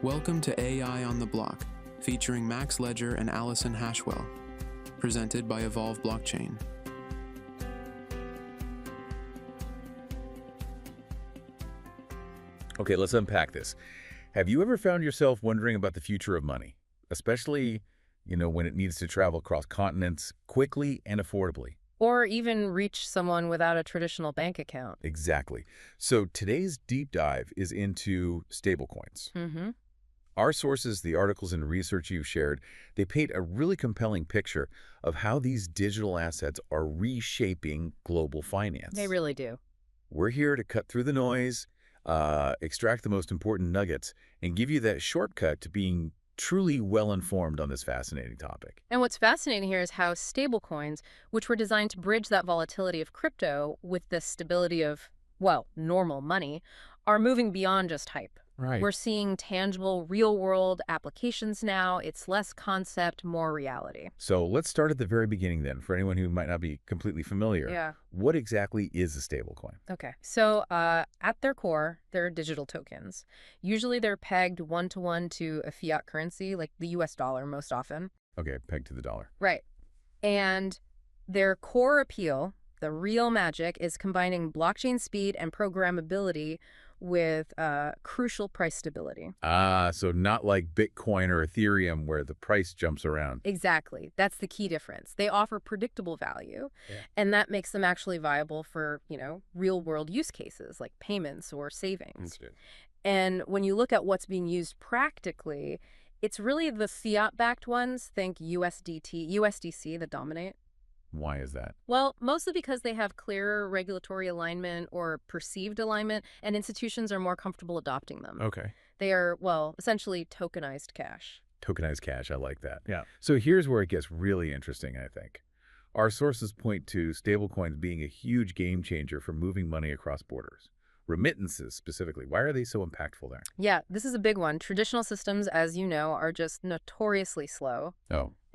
Welcome to AI on the Block, featuring Max Ledger and Allison Hashwell, presented by Evolve Blockchain. Okay, let's unpack this. Have you ever found yourself wondering about the future of money, especially, when it needs to travel across continents quickly and affordably? Or even reach someone without a traditional bank account. Exactly. So today's deep dive is into stablecoins. Our sources, the articles and research you've shared, they paint a really compelling picture of how these digital assets are reshaping global finance. They really do. We're here to cut through the noise, extract the most important nuggets, and give you that shortcut to being truly well-informed on this fascinating topic. And what's fascinating here is how stablecoins, which were designed to bridge that volatility of crypto with the stability of, well, normal money, are moving beyond just hype. Right. We're seeing tangible, real-world applications now. It's less concept, more reality. So let's start at the very beginning then, for anyone who might not be completely familiar. Yeah. What exactly is a stablecoin? Okay. So at their core, they're digital tokens. Usually they're pegged one-to-one to a fiat currency, like the US dollar most often. Okay, pegged to the dollar. Right. And their core appeal, the real magic, is combining blockchain speed and programmability with crucial price stability. So not like Bitcoin or Ethereum where the price jumps around. Exactly. That's the key difference. They offer predictable value, and that makes them actually viable for, real-world use cases like payments or savings. And when you look at what's being used practically, it's really the fiat-backed ones, think USDC, that dominate. Why is that? Well, mostly because they have clearer regulatory alignment or perceived alignment, and institutions are more comfortable adopting them. Okay. They are, well, essentially tokenized cash. Tokenized cash, I like that. Yeah. So here's where it gets really interesting, I think. Our sources point to stablecoins being a huge game changer for moving money across borders. Remittances, specifically. Why are they so impactful there? Yeah, this is a big one. Traditional systems, as you know, are just notoriously slow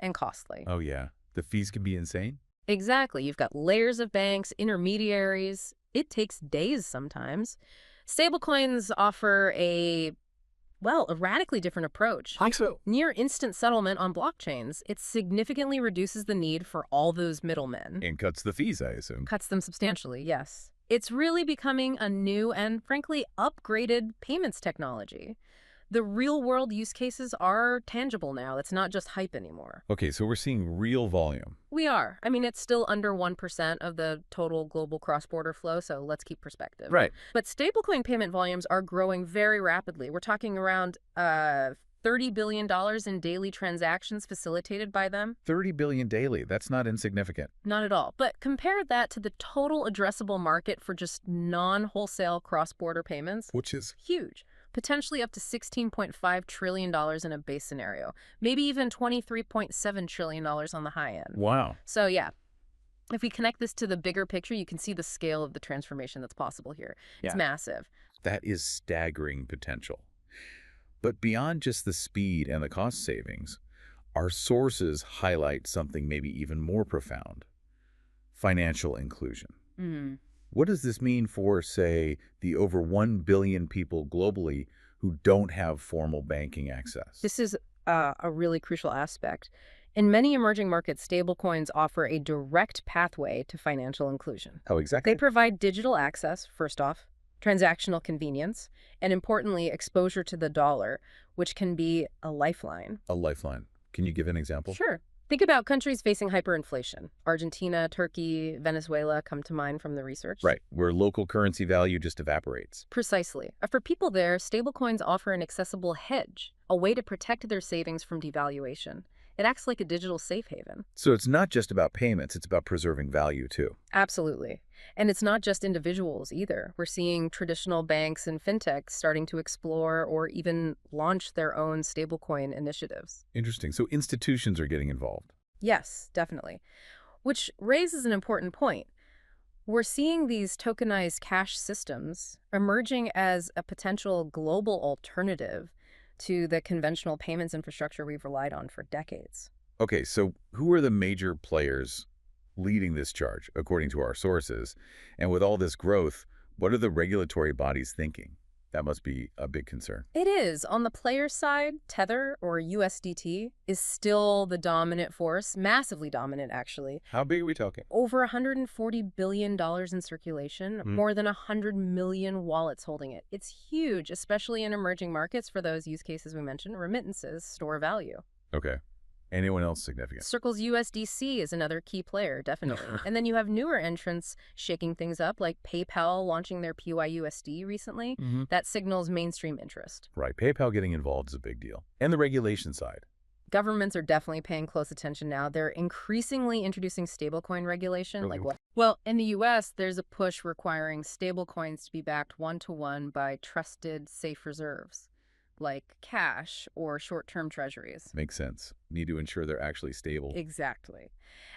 and costly. Oh, yeah. The fees can be insane? Exactly. You've got layers of banks, intermediaries. It takes days sometimes. Stablecoins offer a radically different approach. So. Near instant settlement on blockchains, it significantly reduces the need for all those middlemen. And cuts the fees, I assume. Cuts them substantially, yes. It's really becoming a new and, frankly, upgraded payments technology. The real-world use cases are tangible now. It's not just hype anymore. Okay, so we're seeing real volume. We are. I mean, it's still under 1% of the total global cross-border flow, so let's keep perspective. Right. But stablecoin payment volumes are growing very rapidly. We're talking around $30 billion in daily transactions facilitated by them. 30 billion daily. That's not insignificant. Not at all. But compare that to the total addressable market for just non-wholesale cross-border payments. Which is huge. Potentially up to $16.5 trillion in a base scenario. Maybe even $23.7 trillion on the high end. wow. So yeah, if we connect this to the bigger picture, you can see the scale of the transformation that's possible here. It's massive. That is staggering potential. But beyond just the speed and the cost savings, our sources highlight something maybe even more profound: financial inclusion. What does this mean for, say, the over 1 billion people globally who don't have formal banking access? This is a really crucial aspect. In many emerging markets, stablecoins offer a direct pathway to financial inclusion. How exactly? They provide digital access, first off, transactional convenience, and importantly, exposure to the dollar, which can be a lifeline. A lifeline. Can you give an example? Sure. Think about countries facing hyperinflation. Argentina, Turkey, Venezuela come to mind from the research. Right, where local currency value just evaporates. Precisely. For people there, stablecoins offer an accessible hedge, a way to protect their savings from devaluation. It acts like a digital safe haven. So it's not just about payments, it's about preserving value too. Absolutely. And it's not just individuals either. We're seeing traditional banks and fintechs starting to explore or even launch their own stablecoin initiatives. Interesting. So institutions are getting involved. Yes, definitely. Which raises an important point. We're seeing these tokenized cash systems emerging as a potential global alternative to the conventional payments infrastructure we've relied on for decades. Okay, so who are the major players leading this charge, according to our sources? And with all this growth, what are the regulatory bodies thinking? That must be a big concern. It is. On the player side, Tether, or USDT, is still the dominant force, massively dominant, actually. How big are we talking? Over $140 billion in circulation, more than 100 million wallets holding it. It's huge, especially in emerging markets for those use cases we mentioned. Remittances store value. Okay. Anyone else significant? Circle's USDC is another key player, definitely. And then you have newer entrants shaking things up, like PayPal launching their PYUSD recently. That signals mainstream interest. Right. PayPal getting involved is a big deal. And the regulation side. Governments are definitely paying close attention now. They're increasingly introducing stablecoin regulation. Really? Like what? Well, in the U.S., there's a push requiring stablecoins to be backed one-to-one by trusted, safe reserves, like cash or short-term treasuries. Makes sense. Need to ensure they're actually stable. Exactly.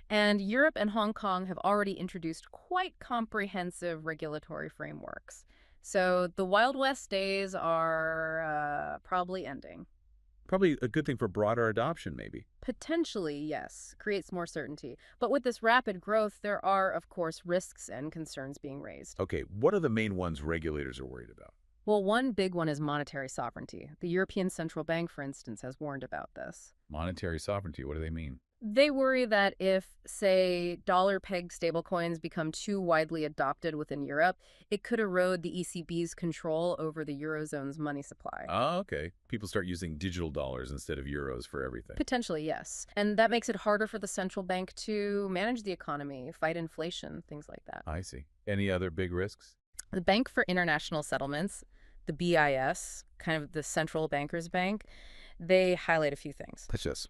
And Europe and Hong Kong have already introduced quite comprehensive regulatory frameworks. So the Wild West days are probably ending. Probably a good thing for broader adoption, maybe. Potentially, yes. Creates more certainty. But with this rapid growth, there are, of course, risks and concerns being raised. Okay, what are the main ones regulators are worried about? Well, one big one is monetary sovereignty. The European Central Bank, for instance, has warned about this. Monetary sovereignty, what do they mean? They worry that if, say, dollar-pegged stablecoins become too widely adopted within Europe, it could erode the ECB's control over the Eurozone's money supply. Oh, okay. People start using digital dollars instead of euros for everything. Potentially, yes. And that makes it harder for the central bank to manage the economy, fight inflation, things like that. I see. Any other big risks? The Bank for International Settlements, the BIS, kind of the central bankers bank, they highlight a few things. Touch this.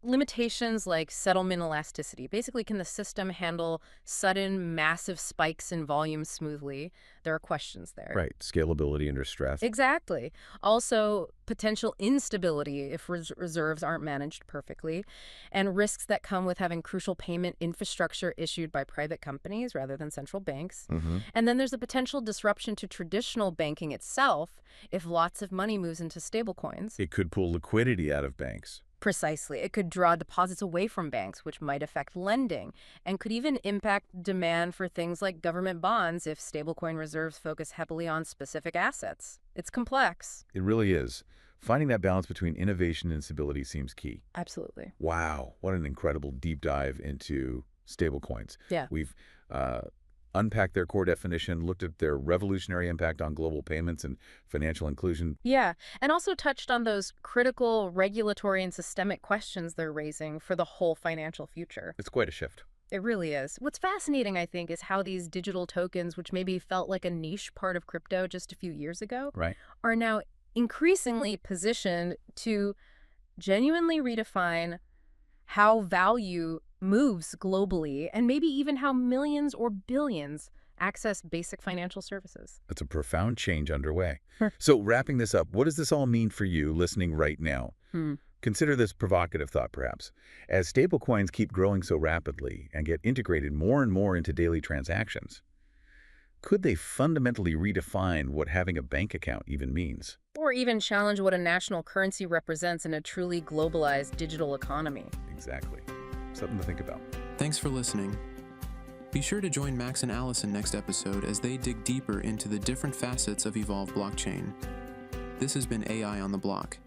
Limitations like settlement elasticity. Basically, can the system handle sudden, massive spikes in volume smoothly? There are questions there. Right. Scalability under stress. Exactly. Also, potential instability if reserves aren't managed perfectly, and risks that come with having crucial payment infrastructure issued by private companies rather than central banks. And then there's a potential disruption to traditional banking itself if lots of money moves into stablecoins. It could pull liquidity out of banks. Precisely. It could draw deposits away from banks, which might affect lending, and could even impact demand for things like government bonds if stablecoin reserves focus heavily on specific assets. It's complex. It really is. Finding that balance between innovation and stability seems key. Absolutely. Wow, what an incredible deep dive into stablecoins. Yeah. We've unpacked their core definition, looked at their revolutionary impact on global payments and financial inclusion. Yeah, and also touched on those critical regulatory and systemic questions they're raising for the whole financial future. It's quite a shift. It really is. What's fascinating, I think, is how these digital tokens, which maybe felt like a niche part of crypto just a few years ago, Right. are now increasingly positioned to genuinely redefine how value moves globally, and maybe even how millions or billions access basic financial services. That's a profound change underway. So wrapping this up, what does this all mean for you listening right now? Consider this provocative thought, perhaps. As stablecoins keep growing so rapidly and get integrated more and more into daily transactions, could they fundamentally redefine what having a bank account even means? Or even challenge what a national currency represents in a truly globalized digital economy. Exactly. Something to think about. Thanks for listening. Be sure to join Max and Allison next episode as they dig deeper into the different facets of Evolve blockchain. This has been AI on the Block.